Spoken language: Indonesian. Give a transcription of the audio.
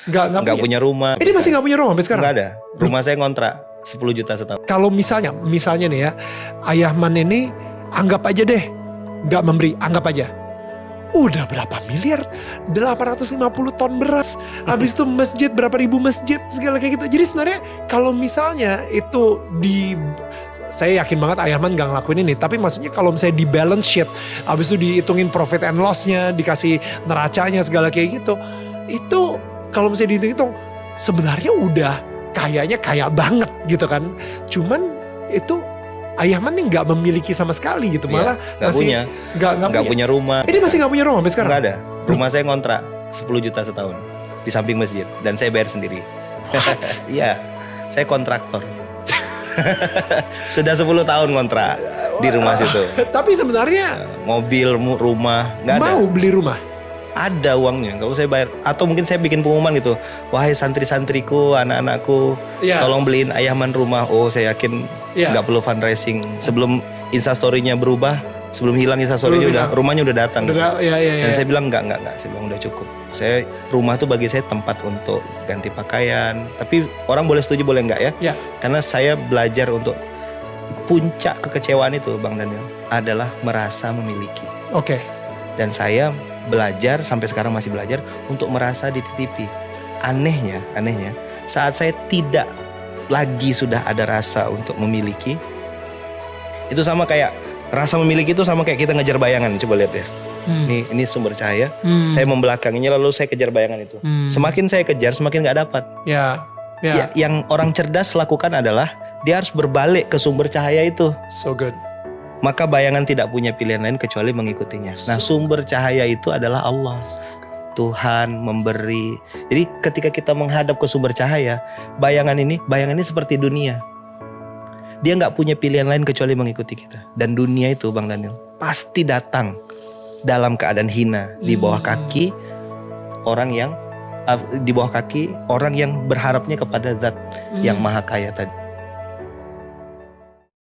Nggak punya rumah. Ini masih nggak punya rumah sampai sekarang? Nggak ada. Rumah saya ngontrak 10 juta setahun. Kalau misalnya nih ya, Ayahman ini anggap aja deh, nggak memberi, anggap aja. Udah berapa miliar? 850 ton beras. Habis itu masjid, berapa ribu masjid, segala kayak gitu. Jadi sebenarnya kalau misalnya itu saya yakin banget Ayahman gak ngelakuin ini. Tapi maksudnya kalau misalnya di balance sheet, habis itu dihitungin profit and loss-nya, dikasih neracanya, segala kayak gitu. Itu kalau misalnya dihitung-hitung, sebenarnya udah kayaknya kaya banget gitu kan. Cuman itu Ayahman nih nggak memiliki sama sekali gitu, malah nggak punya, nggak punya rumah. Ini masih nggak punya rumah sampai sekarang? Nggak ada. Rumah saya ngontrak 10 juta setahun di samping masjid dan saya bayar sendiri. Iya, saya kontraktor. Sudah 10 tahun ngontrak di rumah situ. Tapi sebenarnya mobil, rumah, nggak ada. Mau beli rumah? Ada uangnya, nggak usah bayar. Atau mungkin saya bikin pengumuman gitu, wahai santri-santriku, anak-anakku, tolong beliin Ayahman rumah. Oh, saya yakin nggak perlu fundraising. Sebelum instastory-nya berubah, sebelum hilang instastory-nya rumahnya udah datang. Dan saya bilang enggak. Saya bilang udah cukup. Rumah tuh bagi saya tempat untuk ganti pakaian. Tapi orang boleh setuju boleh enggak ya? Karena saya belajar untuk puncak kekecewaan itu, Bang Daniel, adalah merasa memiliki. Oke. Dan saya belajar sampai sekarang masih belajar untuk merasa dititipi. Anehnya saat saya tidak lagi sudah ada rasa untuk memiliki, itu sama kayak rasa memiliki itu sama kayak kita ngejar bayangan. Coba lihat ya. Ini sumber cahaya. Saya membelakanginya lalu saya kejar bayangan itu. Semakin saya kejar semakin nggak dapat. Ya, yang orang cerdas lakukan adalah dia harus berbalik ke sumber cahaya itu. So good. Maka bayangan tidak punya pilihan lain kecuali mengikutinya. Nah, sumber cahaya itu adalah Allah. Tuhan memberi. Jadi ketika kita menghadap ke sumber cahaya, bayangan ini seperti dunia. Dia nggak punya pilihan lain kecuali mengikuti kita. Dan dunia itu, Bang Daniel, pasti datang dalam keadaan hina di bawah kaki orang yang berharapnya kepada Zat yang Maha Kaya tadi.